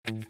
Quero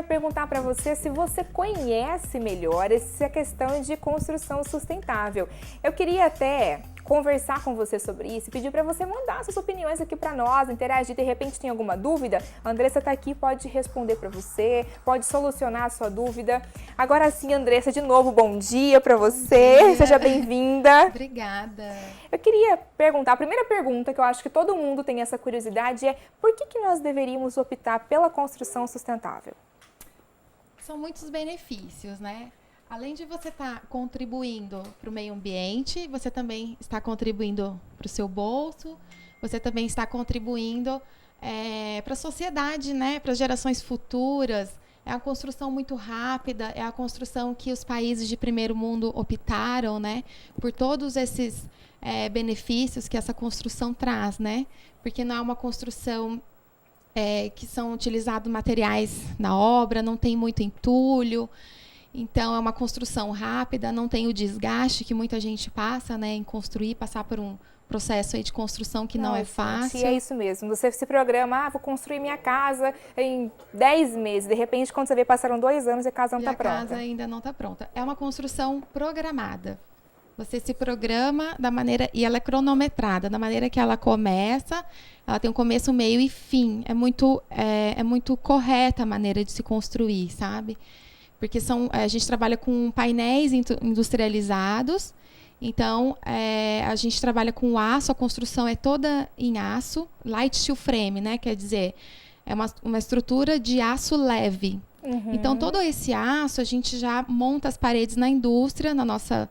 perguntar para você se você conhece melhor essa questão de construção sustentável. Eu queria até conversar com você sobre isso e pedir para você mandar suas opiniões aqui para nós, interagir. De repente tem alguma dúvida? A Andressa está aqui, pode responder para você, pode solucionar a sua dúvida. Agora sim, Andressa, de novo, bom dia para você, seja bem-vinda. Obrigada. Eu queria perguntar, a primeira pergunta que eu acho que todo mundo tem essa curiosidade é: por que nós deveríamos optar pela construção sustentável? São muitos benefícios, né? Além de você estar contribuindo para o meio ambiente, você também está contribuindo para o seu bolso, você também está contribuindo para a sociedade, né? Para as gerações futuras. É uma construção muito rápida, é a construção que os países de primeiro mundo optaram, né? Por todos esses benefícios que essa construção traz, né? Porque não é uma construção que são utilizados materiais na obra, não tem muito entulho. Então, é uma construção rápida, não tem o desgaste que muita gente passa, né, em construir, passar por um processo aí de construção que não é fácil. E é isso mesmo, você se programa, vou construir minha casa em 10 meses, de repente, quando você vê, passaram 2 anos e a casa não está pronta. A casa ainda não está pronta. É uma construção programada. Você se programa da maneira, e ela é cronometrada, da maneira que ela começa, ela tem um começo, meio e fim. É muito correta a maneira de se construir, sabe? Porque a gente trabalha com painéis industrializados, então a gente trabalha com aço, a construção é toda em aço, light steel frame, né? Quer dizer, é uma estrutura de aço leve. Uhum. Então, todo esse aço, a gente já monta as paredes na indústria, na nossa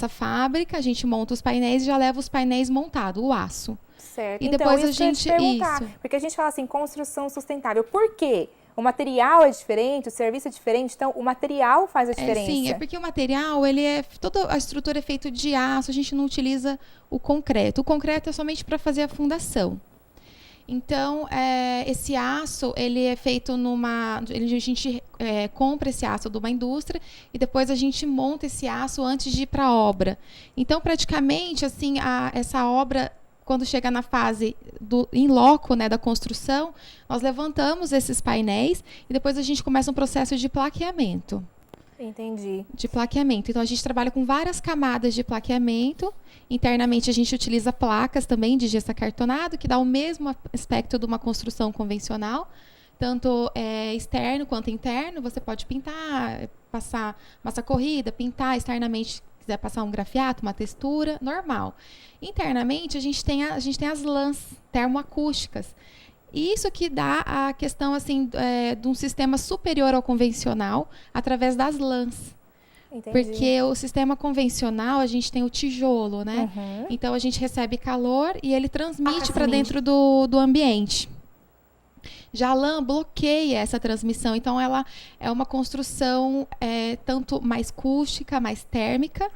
fábrica, a gente monta os painéis e já leva os painéis montados, o aço. Certo. E então, depois isso a gente... eu ia te perguntar, porque a gente fala assim, construção sustentável. Por quê? O material é diferente, o serviço é diferente, então o material faz a diferença. Sim, é porque o material, toda a estrutura é feita de aço, a gente não utiliza o concreto. O concreto é somente para fazer a fundação. Então, esse aço, ele é feito a gente compra esse aço de uma indústria e depois a gente monta esse aço antes de ir para a obra. Então, praticamente, assim, essa obra, quando chega na fase in loco, né, da construção, nós levantamos esses painéis e depois a gente começa um processo de plaqueamento. Entendi. De plaqueamento. Então, a gente trabalha com várias camadas de plaqueamento. Internamente, a gente utiliza placas também de gesso acartonado, que dá o mesmo aspecto de uma construção convencional, tanto externo quanto interno. Você pode pintar, passar massa corrida, pintar externamente, se quiser passar um grafiato, uma textura, normal. Internamente, a gente tem as lãs termoacústicas. E isso que dá a questão assim, de um sistema superior ao convencional através das lãs. Entendi. Porque o sistema convencional, a gente tem o tijolo, né? Uhum. Então, a gente recebe calor e ele transmite para dentro do ambiente. Já a lã bloqueia essa transmissão. Então, ela é uma construção tanto mais acústica, mais térmica,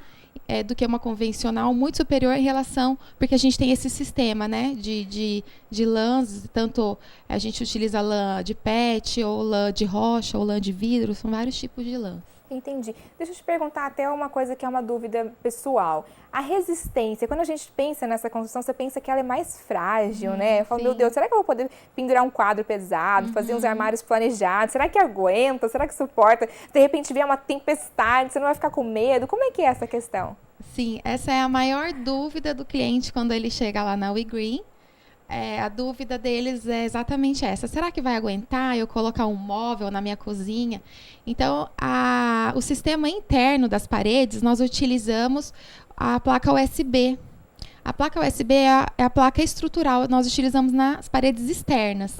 do que uma convencional, muito superior em relação, porque a gente tem esse sistema, né, de lãs, tanto a gente utiliza lã de PET, ou lã de rocha, ou lã de vidro, são vários tipos de lãs. Entendi. Deixa eu te perguntar até uma coisa que é uma dúvida pessoal. A resistência, quando a gente pensa nessa construção, você pensa que ela é mais frágil, né? Eu falo, meu Deus, será que eu vou poder pendurar um quadro pesado, fazer uns armários planejados? Será que aguenta? Será que suporta? De repente vier uma tempestade, você não vai ficar com medo? Como é que é essa questão? Sim, essa é a maior dúvida do cliente quando ele chega lá na WeGreen. A dúvida deles é exatamente essa. Será que vai aguentar eu colocar um móvel na minha cozinha? Então, o sistema interno das paredes, nós utilizamos a placa USB. A placa USB é a placa estrutural, nós utilizamos nas paredes externas.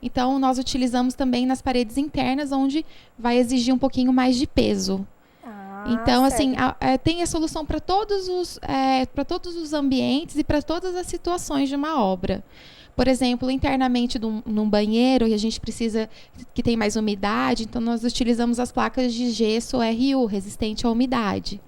Então, nós utilizamos também nas paredes internas, onde vai exigir um pouquinho mais de peso. Então, assim, tem a solução para todos os ambientes e para todas as situações de uma obra. Por exemplo, internamente num banheiro, e a gente precisa que tem mais umidade, então nós utilizamos as placas de gesso RU, resistente à umidade.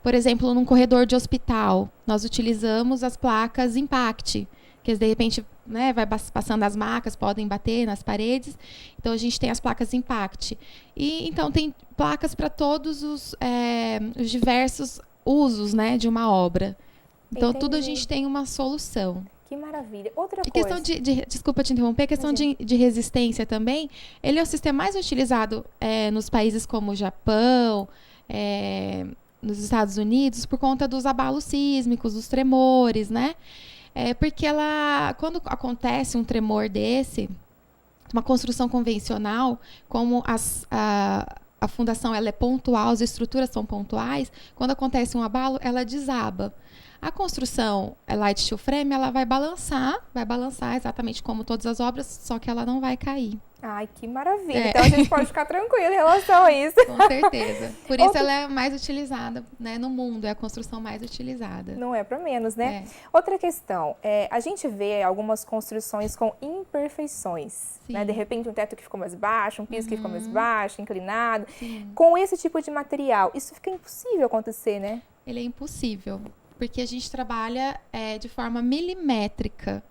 Por exemplo, num corredor de hospital, nós utilizamos as placas Impact, que de repente né, vai passando as macas, podem bater nas paredes. Então, a gente tem as placas Impact. E, então, tem placas para todos os diversos usos, né, de uma obra. Então, tudo a gente tem uma solução. Que maravilha. Outra coisa. Questão desculpa te interromper, questão de resistência também. Ele é o sistema mais utilizado nos países como o Japão, nos Estados Unidos, por conta dos abalos sísmicos, dos tremores, né? Porque quando acontece um tremor desse, uma construção convencional, como a fundação ela é pontual, as estruturas são pontuais, quando acontece um abalo, ela desaba. A construção light steel frame, ela vai balançar exatamente como todas as obras, só que ela não vai cair. Ai, que maravilha. Então a gente pode ficar tranquilo em relação a isso. Com certeza. Por isso ela é mais utilizada, né, no mundo, é a construção mais utilizada. Não é para menos, né? Outra questão, a gente vê algumas construções com imperfeições, né? De repente um teto que ficou mais baixo, um piso que ficou mais baixo, inclinado. Sim. Com esse tipo de material, isso fica impossível acontecer, né? Ele é impossível, porque a gente trabalha de forma milimétrica.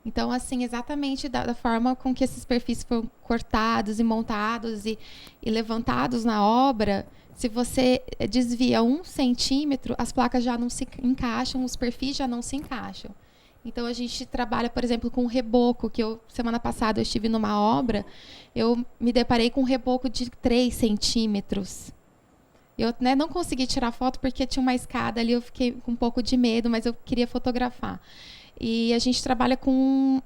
Então, assim, exatamente da forma com que esses perfis foram cortados e montados e levantados na obra, se você desvia 1 centímetro, as placas já não se encaixam, os perfis já não se encaixam. Então, a gente trabalha, por exemplo, com reboco, que semana passada eu estive numa obra, eu me deparei com um reboco de 3 centímetros. Eu não consegui tirar foto porque tinha uma escada ali, eu fiquei com um pouco de medo, mas eu queria fotografar. E a gente trabalha com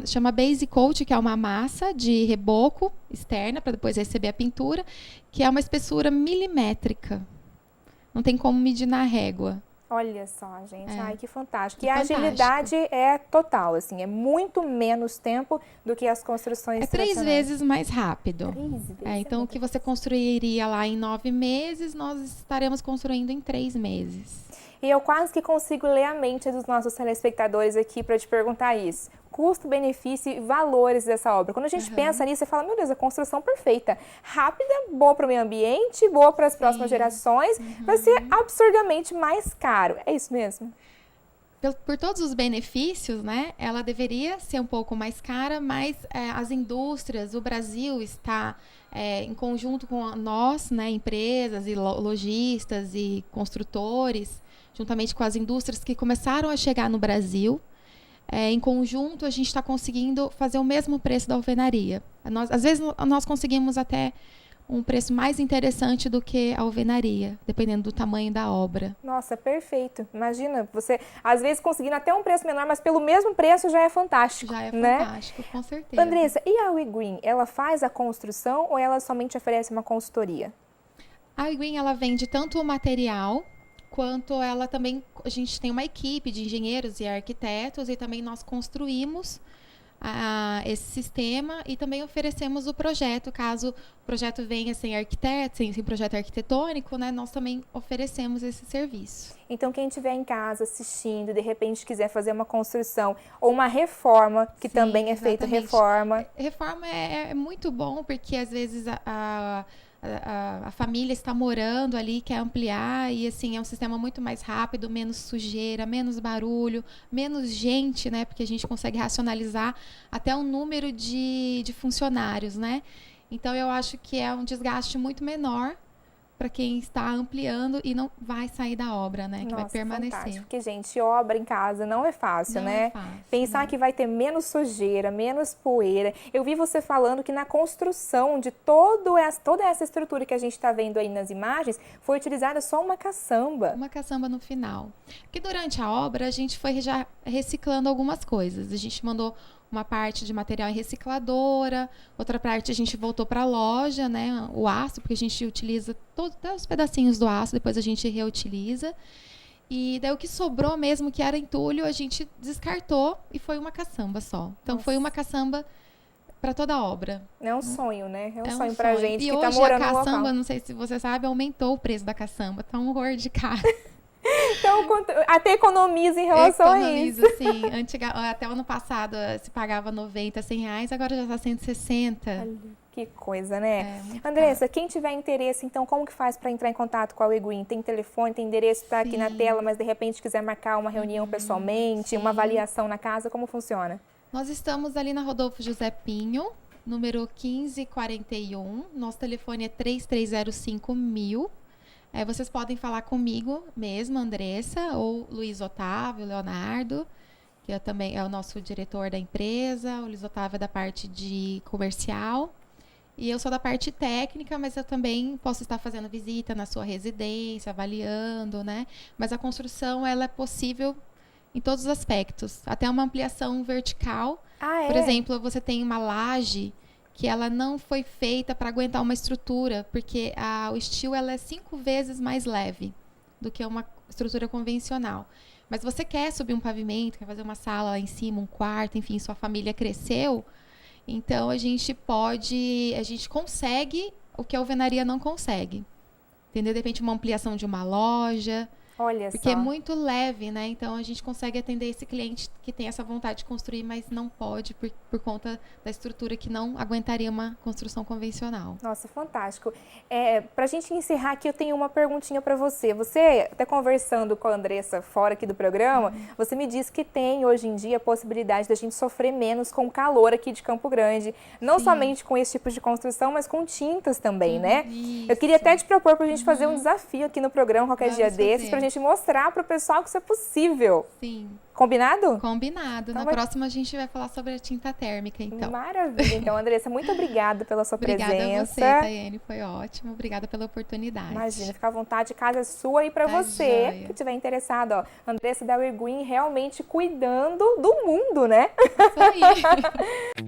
chama base coat, que é uma massa de reboco externa, para depois receber a pintura, que é uma espessura milimétrica. Não tem como medir na régua. Olha só, gente. Ai, que fantástico. E a agilidade é total, assim, é muito menos tempo do que as construções tradicionais. 3 vezes mais rápido. 3 vezes. Então, o que você construiria lá em 9 meses, nós estaremos construindo em 3 meses. E eu quase que consigo ler a mente dos nossos telespectadores aqui para te perguntar isso. Custo, benefício e valores dessa obra. Quando a gente pensa nisso, você fala, meu Deus, a construção perfeita. Rápida, boa para o meio ambiente, boa para as próximas gerações. Vai ser absurdamente mais caro. É isso mesmo? Por todos os benefícios, né? Ela deveria ser um pouco mais cara, mas as indústrias, o Brasil está em conjunto com nós, né, empresas e lojistas e construtores, juntamente com as indústrias que começaram a chegar no Brasil. Em conjunto, a gente está conseguindo fazer o mesmo preço da alvenaria. Às vezes, nós conseguimos até um preço mais interessante do que a alvenaria, dependendo do tamanho da obra. Nossa, perfeito. Imagina, você, às vezes, conseguindo até um preço menor, mas pelo mesmo preço já é fantástico. Já é fantástico, com certeza. Andressa, e a WeGreen, ela faz a construção ou ela somente oferece uma consultoria? A WeGreen, ela vende tanto o material, quanto ela também, a gente tem uma equipe de engenheiros e arquitetos e também nós construímos esse sistema e também oferecemos o projeto, caso o projeto venha sem arquiteto, sem projeto arquitetônico, né, nós também oferecemos esse serviço. Então, quem estiver em casa assistindo, de repente quiser fazer uma construção ou uma reforma, que também é feita reforma. Reforma é muito bom, porque às vezes a família está morando ali, quer ampliar e assim, é um sistema muito mais rápido, menos sujeira, menos barulho, menos gente, né? Porque a gente consegue racionalizar até o número de funcionários, né? Então, eu acho que é um desgaste muito menor para quem está ampliando e não vai sair da obra, né? Que vai permanecer. Fantástico. Porque, gente, obra em casa não é fácil, né? É fácil, pensar que vai ter menos sujeira, menos poeira. Eu vi você falando que na construção de toda essa estrutura que a gente está vendo aí nas imagens, foi utilizada só uma caçamba. Uma caçamba no final. Porque durante a obra, a gente foi já reciclando algumas coisas. A gente mandou uma parte de material em recicladora, outra parte a gente voltou para a loja, né, o aço, porque a gente utiliza todos os pedacinhos do aço, depois a gente reutiliza. E daí o que sobrou mesmo, que era entulho, a gente descartou e foi uma caçamba só. Então, foi uma caçamba para toda a obra. É um sonho, né? É um sonho pra gente que tá morando no local. E hoje a caçamba, não sei se você sabe, aumentou o preço da caçamba. Tá um horror de caro. Então, até economiza em relação a isso. Sim. Até o ano passado se pagava 90, R$100, agora já está 160. Olha, que Que coisa, né? Muito Andressa, quem tiver interesse, então, como que faz para entrar em contato com a WeGreen? Tem telefone, tem endereço, tá aqui na tela, mas de repente quiser marcar uma reunião pessoalmente, uma avaliação na casa, como funciona? Nós estamos ali na Rodolfo José Pinho, número 1541. Nosso telefone é 3305.000. Vocês podem falar comigo mesmo, Andressa, ou Luiz Otávio, Leonardo, que também é o nosso diretor da empresa. O Luiz Otávio é da parte de comercial. E eu sou da parte técnica, mas eu também posso estar fazendo visita na sua residência, avaliando, né? Mas a construção, ela é possível em todos os aspectos. Até uma ampliação vertical. Por exemplo, você tem uma laje que ela não foi feita para aguentar uma estrutura, porque o steel ela é 5 vezes mais leve do que uma estrutura convencional. Mas você quer subir um pavimento, quer fazer uma sala lá em cima, um quarto, enfim, sua família cresceu, então a gente consegue o que a alvenaria não consegue. Entendeu? De repente uma ampliação de uma loja. Olha Porque só. é muito leve, né? Então a gente consegue atender esse cliente que tem essa vontade de construir, mas não pode por conta da estrutura que não aguentaria uma construção convencional. Nossa, fantástico. Pra gente encerrar aqui, eu tenho uma perguntinha para você. Você, até conversando com a Andressa fora aqui do programa, você me disse que tem hoje em dia a possibilidade da gente sofrer menos com o calor aqui de Campo Grande. Não somente com esse tipo de construção, mas com tintas também, né? Isso. Eu queria até te propor pra gente fazer um desafio aqui no programa qualquer dia desses, pra gente mostrar pro pessoal que isso é possível. Sim. Combinado? Combinado. Então Na próxima a gente vai falar sobre a tinta térmica, então. Maravilha. Então, Andressa, muito obrigada pela sua presença. Obrigada a você, Tayane. Foi ótimo. Obrigada pela oportunidade. Imagina, fica à vontade, casa é sua e para você joia. que estiver interessado, ó. Andressa da WeGreen realmente cuidando do mundo, né? Isso aí.